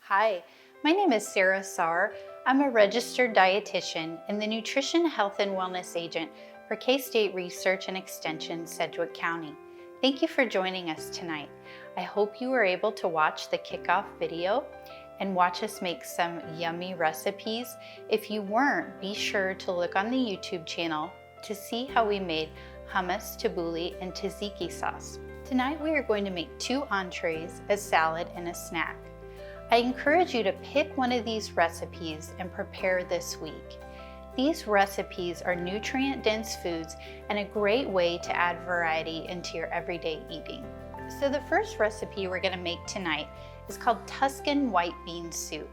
Hi, my name is Sara Sawer. I'm a registered dietitian and the Nutrition, Health, and Wellness Agent for K-State Research and Extension, Sedgwick County. Thank you for joining us tonight. I hope you were able to watch the kickoff video and watch us make some yummy recipes. If you weren't, be sure to look on the YouTube channel to see how we made hummus, tabbouleh, and tzatziki sauce. Tonight we are going to make 2 entrees, a salad, and a snack. I encourage you to pick one of these recipes and prepare this week. These recipes are nutrient-dense foods and a great way to add variety into your everyday eating. So the first recipe we're going to make tonight is called Tuscan white bean soup.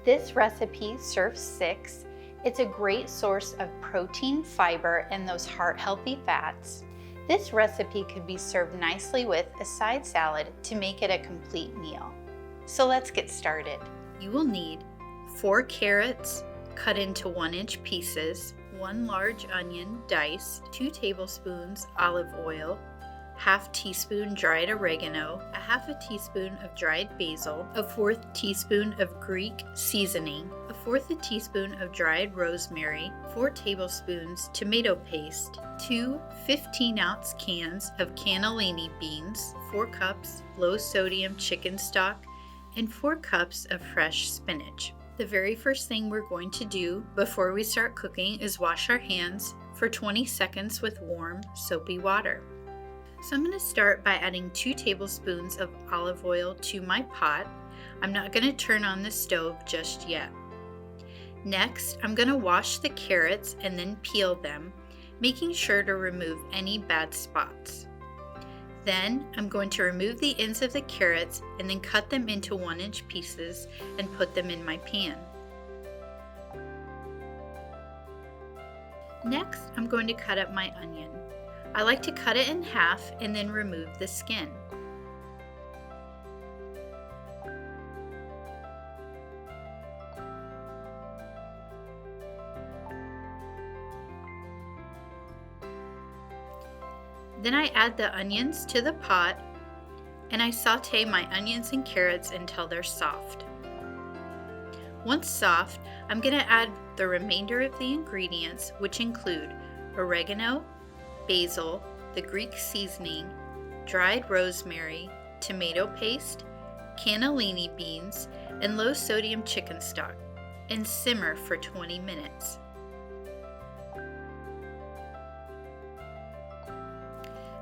This recipe serves 6. It's a great source of protein, fiber, and those heart-healthy fats. This recipe could be served nicely with a side salad to make it a complete meal. So let's get started. You will need 4 carrots cut into 1-inch pieces, 1 large onion diced, 2 tablespoons olive oil, 1/2 teaspoon dried oregano, 1/2 teaspoon of dried basil, 1/4 teaspoon of Greek seasoning, 1/4 teaspoon of dried rosemary, 4 tablespoons tomato paste, 2 15-ounce cans of cannellini beans, 4 cups low-sodium chicken stock, and 4 cups of fresh spinach. The very first thing we're going to do before we start cooking is wash our hands for 20 seconds with warm, soapy water. So I'm going to start by adding 2 tablespoons of olive oil to my pot. I'm not going to turn on the stove just yet. Next, I'm going to wash the carrots and then peel them, making sure to remove any bad spots. Then I'm going to remove the ends of the carrots and then cut them into 1-inch pieces and put them in my pan. Next, I'm going to cut up my onion. I like to cut it in half and then remove the skin. Then I add the onions to the pot and I saute my onions and carrots until they're soft. Once soft, I'm going to add the remainder of the ingredients, which include oregano, basil, the Greek seasoning, dried rosemary, tomato paste, cannellini beans, and low-sodium chicken stock, and simmer for 20 minutes.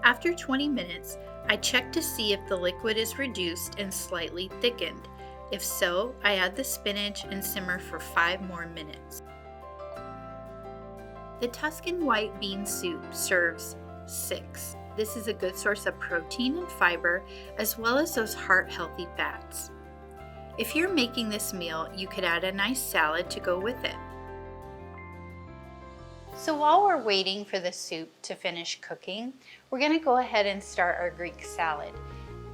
After 20 minutes, I check to see if the liquid is reduced and slightly thickened. If so, I add the spinach and simmer for 5 more minutes. The Tuscan white bean soup serves 6. This is a good source of protein and fiber, as well as those heart-healthy fats. If you're making this meal, you could add a nice salad to go with it. So while we're waiting for the soup to finish cooking, we're going to go ahead and start our Greek salad.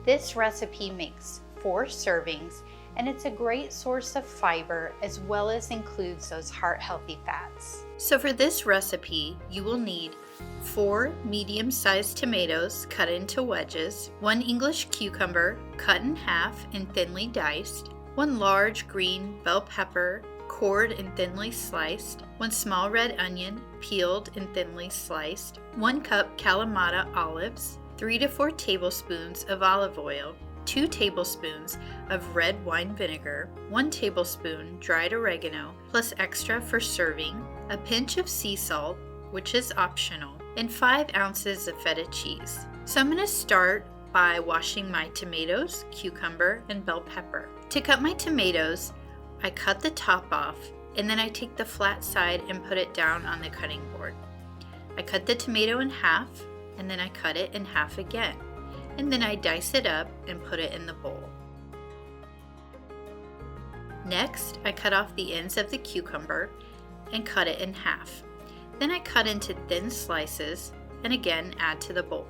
This recipe makes 4 servings and it's a great source of fiber as well as includes those heart-healthy fats. So for this recipe, you will need 4 medium-sized tomatoes cut into wedges, 1 English cucumber cut in half and thinly diced, 1 large green bell pepper cored and thinly sliced, 1 small red onion peeled and thinly sliced, 1 cup Kalamata olives, 3 to 4 tablespoons of olive oil, 2 tablespoons of red wine vinegar, 1 tablespoon dried oregano plus extra for serving, a pinch of sea salt, which is optional, and 5 ounces of feta cheese. So I'm going to start by washing my tomatoes, cucumber, and bell pepper. To cut my tomatoes, I cut the top off and then I take the flat side and put it down on the cutting board. I cut the tomato in half and then I cut it in half again, and then I dice it up and put it in the bowl. Next, I cut off the ends of the cucumber and cut it in half. Then I cut into thin slices and again add to the bowl.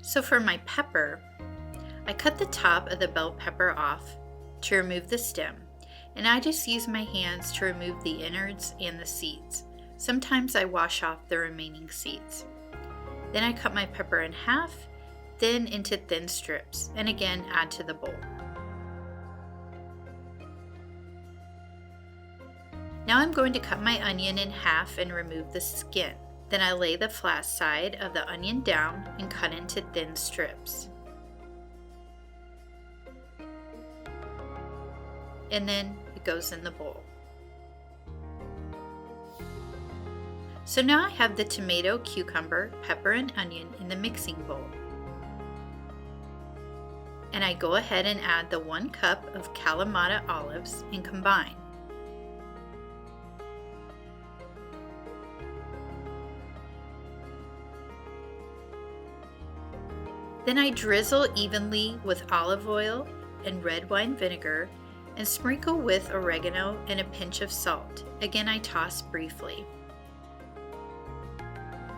So for my pepper, I cut the top of the bell pepper off to remove the stem, and I just use my hands to remove the innards and the seeds. Sometimes I wash off the remaining seeds. Then I cut my pepper in half then into thin strips, and again add to the bowl. Now I'm going to cut my onion in half and remove the skin. Then I lay the flat side of the onion down and cut into thin strips. And then it goes in the bowl. So now I have the tomato, cucumber, pepper, and onion in the mixing bowl. And I go ahead and add the 1 cup of Kalamata olives and combine. Then I drizzle evenly with olive oil and red wine vinegar and sprinkle with oregano and a pinch of salt. Again, I toss briefly.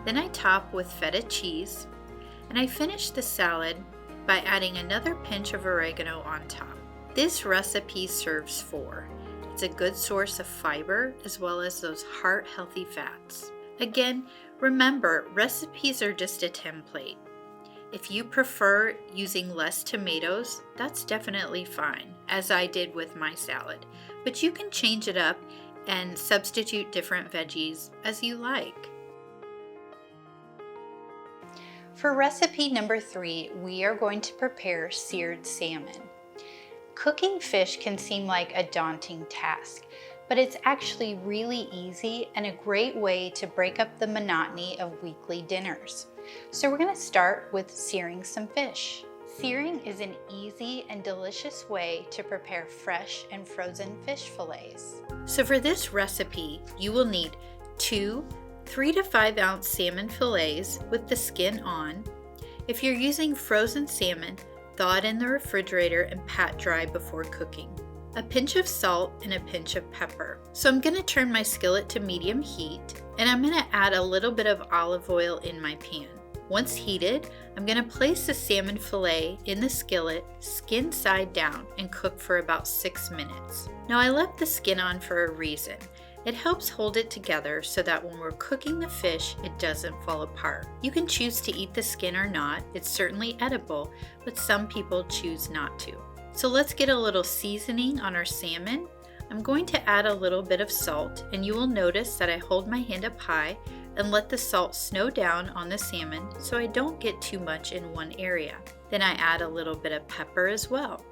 Then I top with feta cheese, and I finish the salad by adding another pinch of oregano on top. This recipe serves 4. It's a good source of fiber as well as those heart-healthy fats. Again, remember, recipes are just a template. If you prefer using less tomatoes, that's definitely fine, as I did with my salad. But you can change it up and substitute different veggies as you like. For recipe number 3, we are going to prepare seared salmon. Cooking fish can seem like a daunting task, but it's actually really easy and a great way to break up the monotony of weekly dinners. So we're going to start with searing some fish. Searing is an easy and delicious way to prepare fresh and frozen fish fillets. So for this recipe, you will need 2 3 to 5 ounce salmon fillets with the skin on. If you're using frozen salmon, thaw it in the refrigerator and pat dry before cooking. A pinch of salt and a pinch of pepper. So I'm going to turn my skillet to medium heat, and I'm going to add a little bit of olive oil in my pan. Once heated, I'm going to place the salmon fillet in the skillet, skin side down, and cook for about 6 minutes. Now I left the skin on for a reason. It helps hold it together so that when we're cooking the fish, it doesn't fall apart. You can choose to eat the skin or not. It's certainly edible, but some people choose not to. So let's get a little seasoning on our salmon. I'm going to add a little bit of salt, and you will notice that I hold my hand up high and let the salt snow down on the salmon so I don't get too much in one area. Then I add a little bit of pepper as well.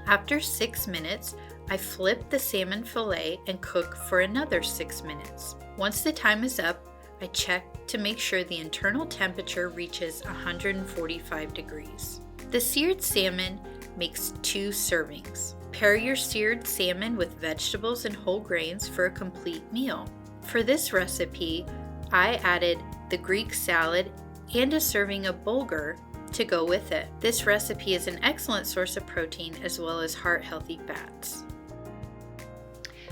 After 6 minutes, I flip the salmon fillet and cook for another 6 minutes. Once the time is up, I check to make sure the internal temperature reaches 145 degrees. The seared salmon makes 2 servings. Pair your seared salmon with vegetables and whole grains for a complete meal. For this recipe, I added the Greek salad and a serving of bulgur to go with it. This recipe is an excellent source of protein as well as heart-healthy fats.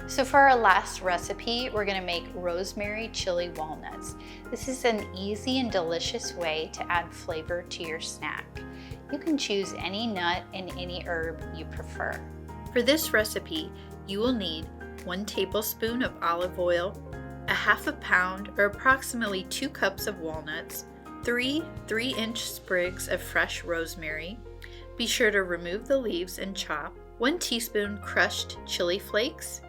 So for our last recipe, we're going to make rosemary chili walnuts. This is an easy and delicious way to add flavor to your snack. You can choose any nut and any herb you prefer. For this recipe, you will need 1 tablespoon of olive oil, a half a pound or approximately 2 cups of walnuts, 3 3-inch sprigs of fresh rosemary. Be sure to remove the leaves and chop. 1 teaspoon crushed chili flakes.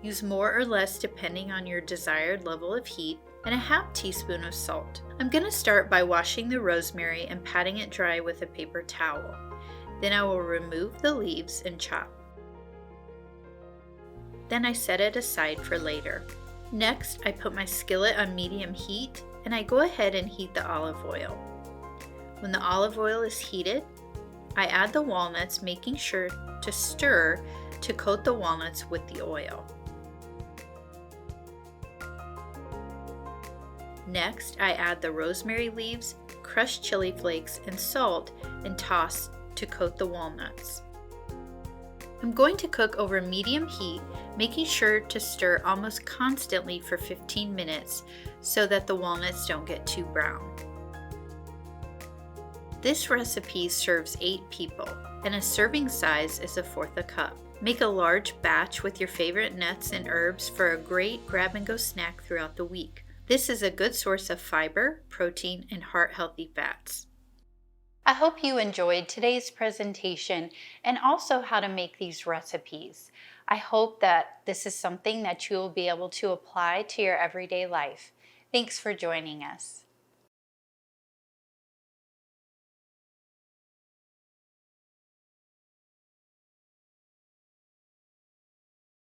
Use more or less depending on your desired level of heat, and a half teaspoon of salt. I'm going to start by washing the rosemary and patting it dry with a paper towel. Then I will remove the leaves and chop. Then I set it aside for later. Next, I put my skillet on medium heat and I go ahead and heat the olive oil. When the olive oil is heated, I add the walnuts, making sure to stir to coat the walnuts with the oil. Next, I add the rosemary leaves, crushed chili flakes, and salt and toss to coat the walnuts. I'm going to cook over medium heat, making sure to stir almost constantly for 15 minutes so that the walnuts don't get too brown. This recipe serves 8 people, and a serving size is 1/4 cup. Make a large batch with your favorite nuts and herbs for a great grab-and-go snack throughout the week. This is a good source of fiber, protein, and heart-healthy fats. I hope you enjoyed today's presentation and also how to make these recipes. I hope that this is something that you will be able to apply to your everyday life. Thanks for joining us.